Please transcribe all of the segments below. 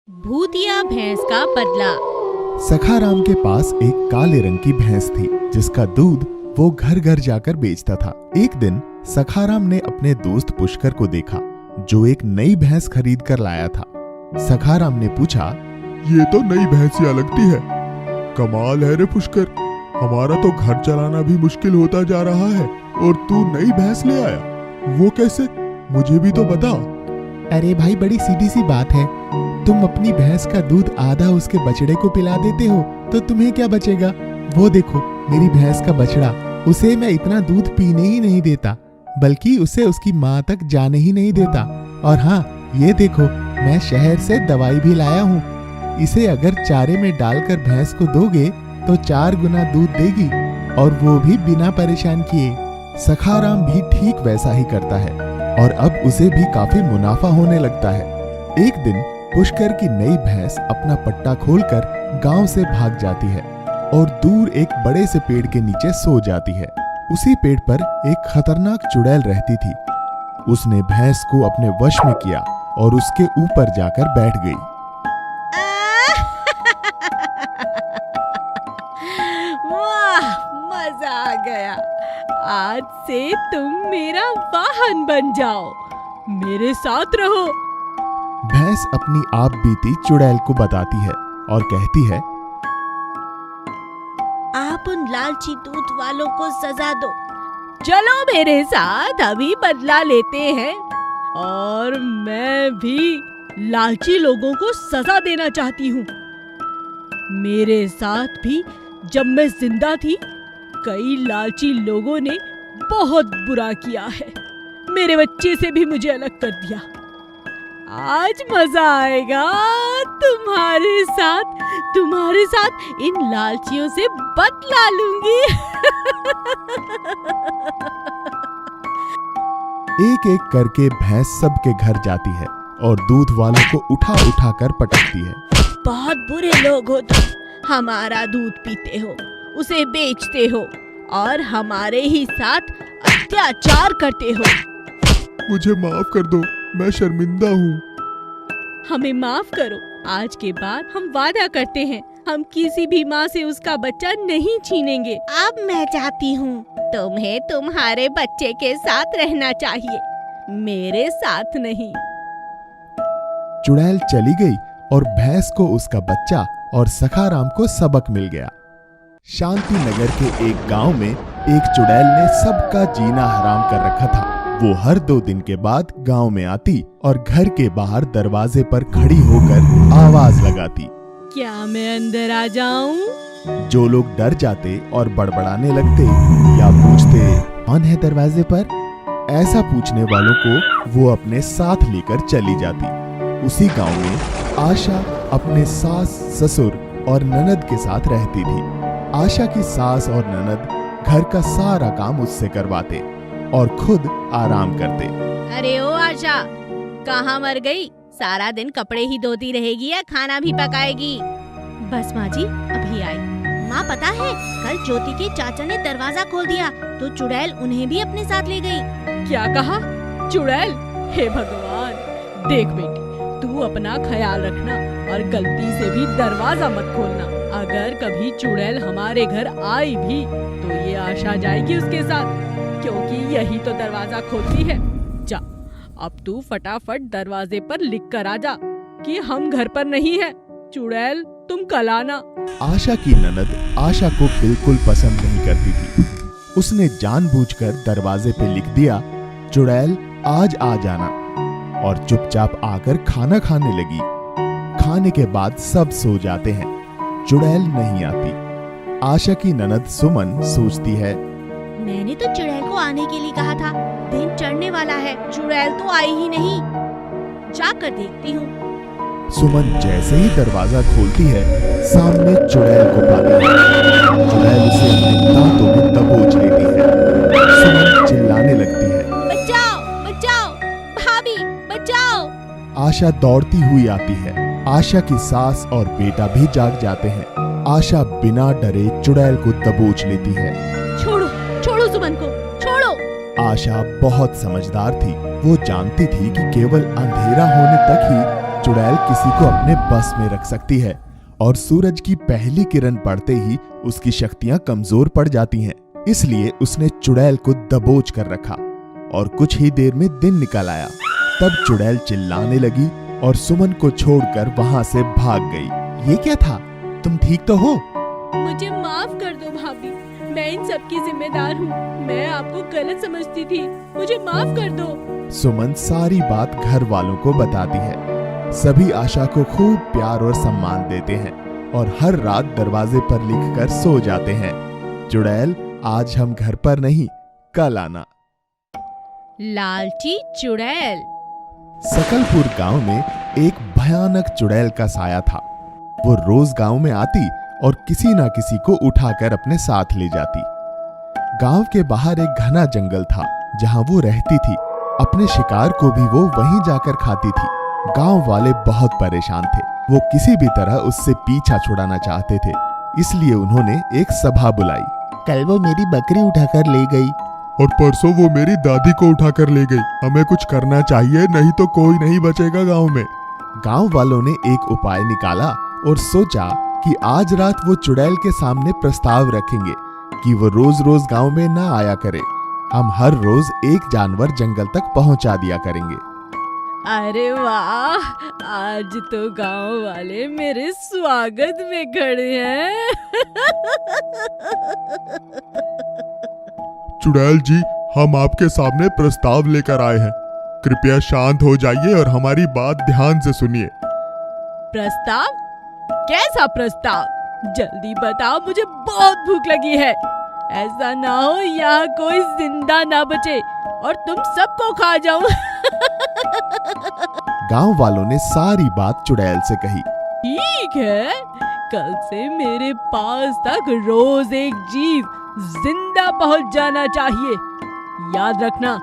भूतिया भैंस का बदला। सखाराम के पास एक काले रंग की भैंस थी जिसका दूध वो घर घर जाकर बेचता था। एक दिन सखाराम ने अपने दोस्त पुष्कर को देखा जो एक नई भैंस खरीद कर लाया था। सखाराम ने पूछा, ये तो नई भैंसिया लगती है। कमाल है रे पुष्कर, हमारा तो घर चलाना भी मुश्किल होता जा रहा है और तू नई भैंस ले आया। वो कैसे, मुझे भी तो बता। अरे भाई, बड़ी सीधी सी बात है। तुम अपनी भैंस का दूध आधा उसके बछड़े को पिला देते हो तो तुम्हें क्या बचेगा। वो देखो मेरी भैंस का बछड़ा, उसे मैं इतना दूध पीने ही नहीं देता बल्कि उसे उसकी माँ तक जाने ही नहीं देता। और हाँ, ये देखो मैं शहर से दवाई भी लाया हूँ। इसे अगर चारे में डालकर भैंस को दोगे तो 4 गुना दूध देगी और वो भी बिना परेशान किए। सखाराम भी ठीक वैसा ही करता है और अब उसे भी काफी मुनाफा होने लगता है। एक दिन पुष्कर की नई भैंस अपना पट्टा खोलकर गांव से भाग जाती है और दूर एक बड़े से पेड़ के नीचे सो जाती है। उसी पेड़ पर एक खतरनाक चुड़ैल रहती थी। उसने भैंस को अपने वश में किया और उसके ऊपर जाकर बैठ गई। वाह, मजा आ गया। आज से तुम मेरा वाहन बन जाओ, मेरे साथ रहो। भैंस अपनी आप बीती चुड़ैल को बताती है और कहती है, आप उन लालची दूध वालों को सजा दो। चलो मेरे साथ, अभी बदला लेते हैं। और मैं भी लालची लोगों को सजा देना चाहती हूँ। मेरे साथ भी जब मैं जिंदा थी कई लालची लोगों ने बहुत बुरा किया है। मेरे बच्चे से भी मुझे अलग कर दिया। आज मजा आएगा तुम्हारे साथ इन लालचियों से बदला लूंगी। एक एक करके भैंस सबके घर जाती है और दूध वालों को उठा उठा कर पटकती है। बहुत बुरे लोग हो तुम, हमारा दूध पीते हो, उसे बेचते हो और हमारे ही साथ अत्याचार करते हो। मुझे माफ कर दो, मैं शर्मिंदा हूँ। हमें माफ करो। आज के बाद हम वादा करते हैं हम किसी भी माँ से उसका बच्चा नहीं छीनेंगे। अब मैं चाहती हूँ तुम्हें तुम्हारे बच्चे के साथ रहना चाहिए, मेरे साथ नहीं। चुड़ैल चली गई और भैंस को उसका बच्चा और सखाराम को सबक मिल गया। शांति नगर के एक गांव में एक चुड़ैल ने सबका जीना हराम कर रखा था। वो हर 2 दिन के बाद गांव में आती और घर के बाहर दरवाजे पर खड़ी होकर आवाज लगाती, क्या मैं अंदर आ जाऊं? जो लोग डर जाते और बड़बड़ाने लगते या पूछते, कौन है दरवाजे पर? ऐसा पूछने वालों को वो अपने साथ लेकर चली जाती। उसी गांव में आशा अपने सास, ससुर और ननद के साथ रहती थी। आशा की सास और ननद घर का सारा काम उससे करवाते और खुद आराम करते। अरे ओ आशा, कहाँ मर गई? सारा दिन कपड़े ही धोती रहेगी या खाना भी पकाएगी? बस माँ जी, अभी आई। माँ पता है, कल ज्योति के चाचा ने दरवाजा खोल दिया तो चुड़ैल उन्हें भी अपने साथ ले गई। क्या कहा? चुड़ैल? हे भगवान! देख बेटी, तू अपना ख्याल रखना और गलती से भी दरवाजा मत खोलना। अगर कभी चुड़ैल हमारे घर आई भी तो ये आशा जाएगी उसके साथ, क्योंकि यही तो दरवाजा खोलती है। जा, अब तू फटाफट दरवाजे पर लिख कर आ जा कि हम घर पर नहीं हैं। चुड़ैल, तुम कल आना। आशा की ननद आशा को बिल्कुल पसंद नहीं करती थी। उसने जानबूझकर दरवाजे पे लिख दिया, चुड़ैल आज आ जाना, और चुपचाप आकर खाना खाने लगी। खाने के बाद सब सो जाते हैं, चुड़ैल नहीं आती। आशा की ननद सुमन सोचती है, मैंने तो चुड़ैल को आने के लिए कहा था, दिन चढ़ने वाला है, चुड़ैल तो आई ही नहीं। जाकर देखती हूँ। सुमन जैसे ही दरवाजा खोलती है, सामने चुड़ैल को पाती है। चुड़ैल उसे अपने दांतों में दबोच लेती है। सुमन चिल्लाने लगती है, बचाओ, बचाओ, भाभी, बचाओ। आशा दौड़ती हुई आती है। आशा की सास और बेटा भी जाग जाते हैं। आशा बिना डरे चुड़ैल को दबोच लेती है। छोड़ो, छोड़ो सुमन को, छोड़ो। आशा बहुत समझदार थी। वो जानती थी कि केवल अंधेरा होने तक ही चुड़ैल किसी को अपने बस में रख सकती है और सूरज की पहली किरण पड़ते ही उसकी शक्तियां कमजोर पड़ जाती हैं। इसलिए उसने चुड़ैल को दबोच कर रखा और कुछ ही देर में दिन निकल आया। तब चुड़ैल चिल्लाने लगी और सुमन को छोड़कर वहां से भाग गई। ये क्या था? तुम ठीक तो हो? मुझे माफ कर दो भाभी, मैं इन सब की जिम्मेदार हूँ। मैं आपको गलत समझती थी, मुझे माफ कर दो। सुमन सारी बात घर वालों को बताती है। सभी आशा को खूब प्यार और सम्मान देते हैं और हर रात दरवाजे पर लिखकर सो जाते हैं, चुड़ैल आज हम घर पर नहीं, कल आना। लालची चुड़ैल। सकलपुर गांव में एक भयानक चुड़ैल का साया था। वो रोज गांव में आती और किसी ना किसी को उठाकर अपने साथ ले जाती। गांव के बाहर एक घना जंगल था जहां वो रहती थी। अपने शिकार को भी वो वहीं जाकर खाती थी। गांव वाले बहुत परेशान थे। वो किसी भी तरह उससे पीछा छुड़ाना चाहते थे, इसलिए उन्होंने एक सभा बुलाई। कल वो मेरी बकरी उठाकर ले गई और परसों वो मेरी दादी को उठाकर ले गई। हमें कुछ करना चाहिए, नहीं तो कोई नहीं बचेगा गांव में। गांव वालों ने एक उपाय निकाला और सोचा कि आज रात वो चुड़ैल के सामने प्रस्ताव रखेंगे कि वो रोज रोज गांव में ना आया करे। हम हर रोज एक जानवर जंगल तक पहुंचा दिया करेंगे। अरे वाह, आज तो गांव वाले मेरे स्वागत में खड़े हैं। चुड़ैल जी, हम आपके सामने प्रस्ताव लेकर आए हैं। कृपया शांत हो जाइए और हमारी बात ध्यान से सुनिए। प्रस्ताव? कैसा प्रस्ताव? जल्दी बताओ, मुझे बहुत भूख लगी है। ऐसा ना हो यहाँ कोई जिंदा ना बचे और तुम सबको खा जाऊं। गांव वालों ने सारी बात चुड़ैल से कही। ठीक है, कल से मेरे पास तक रोज एक जीव जिंदा पहुंच जाना चाहिए। याद रखना,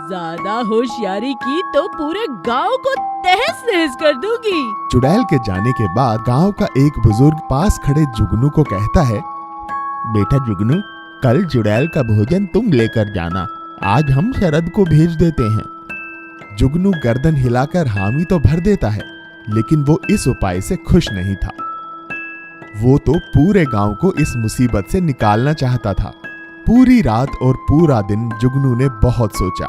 ज्यादा होशियारी की तो पूरे गांव को तहस नहस कर दूंगी। चुड़ैल के जाने के बाद गांव का एक बुजुर्ग पास खड़े जुगनू को कहता है, बेटा जुगनू, कल चुड़ैल का भोजन तुम लेकर जाना। आज हम शरद को भेज देते हैं। जुगनू गर्दन हिलाकर हामी तो भर देता है, लेकिन वो इस उपाय से खुश नहीं था। वो तो पूरे गांव को इस मुसीबत से निकालना चाहता था। पूरी रात और पूरा दिन जुगनू ने बहुत सोचा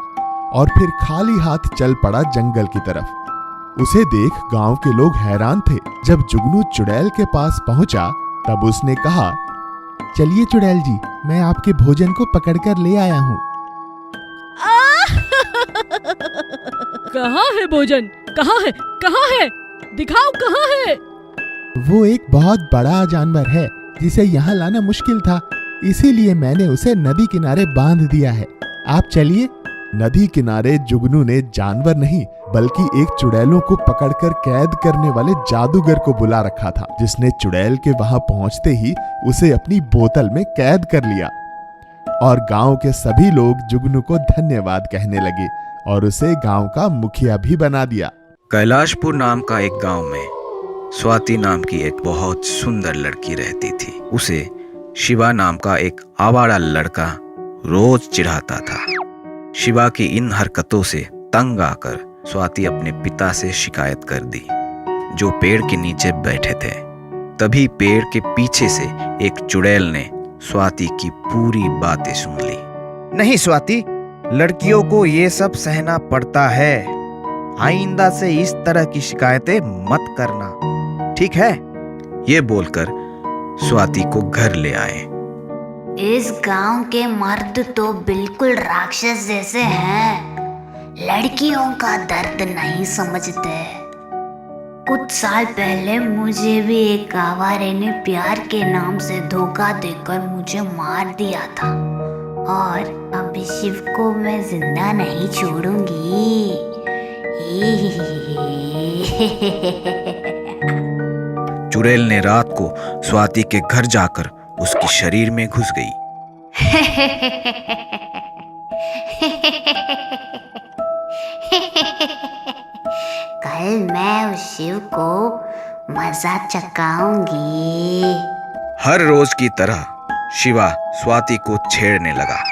और फिर खाली हाथ चल पड़ा जंगल की तरफ। उसे देख गांव के लोग हैरान थे। जब जुगनू चुड़ैल के पास पहुंचा तब उसने कहा, चलिए चुड़ैल जी, मैं आपके भोजन को पकड़कर ले आया हूँ। कहाँ है भोजन? कहाँ है? कहाँ है? दिखाओ, कहाँ है? वो एक बहुत बड़ा जानवर है जिसे यहाँ लाना मुश्किल था, इसीलिए मैंने उसे नदी किनारे बांध दिया है। आप चलिए। नदी किनारे जुगनू ने जानवर नहीं बल्कि एक चुड़ैलों को पकड़कर कैद करने वाले जादूगर को बुला रखा था, जिसने चुड़ैल के वहां पहुंचते ही उसे अपनी बोतल में कैद कर लिया। और गांव के सभी लोग जुगनू को धन्यवाद कहने लगे और उसे गांव का मुखिया भी बना दिया। कैलाशपुर नाम का एक गांव में स्वाति नाम की एक बहुत सुंदर लड़की रहती थी। उसे शिवा नाम का एक आवारा लड़का रोज चिढ़ाता था। शिवा की इन हरकतों से तंग आकर स्वाति अपने पिता से शिकायत कर दी, जो पेड़ के नीचे बैठे थे। तभी पेड़ के पीछे से एक चुड़ैल ने स्वाति की पूरी बातें सुन ली। नहीं स्वाति, लड़कियों को ये सब सहना पड़ता है। आइंदा से इस तरह की शिकायतें मत करना, ठीक है? ये बोलकर स्वाति को घर ले आए। इस गांव के मर्द तो बिल्कुल राक्षस जैसे हैं, लड़कियों का दर्द नहीं समझते। कुछ साल पहले मुझे भी एक आवारे ने प्यार के नाम से धोखा देकर मुझे मार दिया था और अब शिव को मैं जिंदा नहीं छोड़ूंगी। चुड़ैल ने रात को स्वाति के घर जाकर उसके शरीर में घुस गई। कल मैं उस शिव को मजा चखाऊंगी। हर रोज की तरह शिवा स्वाति को छेड़ने लगा।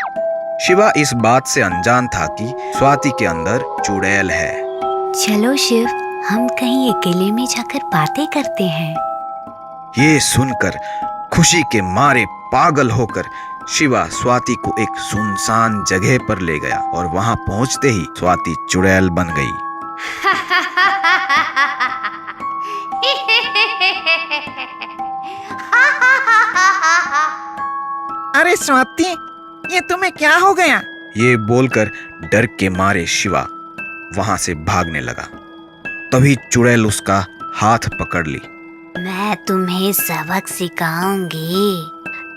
शिवा इस बात से अनजान था कि स्वाति के अंदर चुड़ैल है। चलो शिव, हम कहीं अकेले में जाकर बातें करते हैं। ये सुनकर खुशी के मारे पागल होकर शिवा स्वाति को एक सुनसान जगह पर ले गया और वहां पहुंचते ही स्वाति चुड़ैल बन गई। अरे स्वाति, ये तुम्हें क्या हो गया? ये बोलकर डर के मारे शिवा वहां से भागने लगा। तभी चुड़ैल उसका हाथ पकड़ ली। मैं तुम्हें सबक सिखाऊंगी।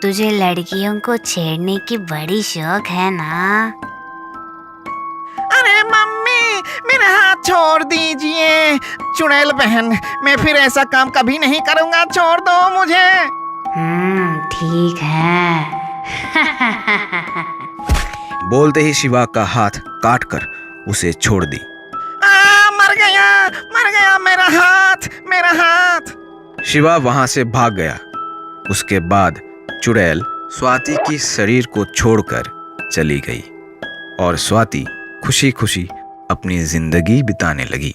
तुझे लड़कियों को छेड़ने की बड़ी शौक है ना? अरे मम्मी, मेरा हाथ छोड़ दीजिए। चुड़ैल बहन, मैं फिर ऐसा काम कभी नहीं करूंगा, छोड़ दो मुझे। ठीक है। बोलते ही शिवा का हाथ काटकर उसे छोड़ दी। मर गया मेरा हाथ, मेरा हाथ। शिवा वहां से भाग गया। उसके बाद चुड़ैल स्वाति की शरीर को छोड़कर चली गई और स्वाति खुशी खुशी अपनी जिंदगी बिताने लगी।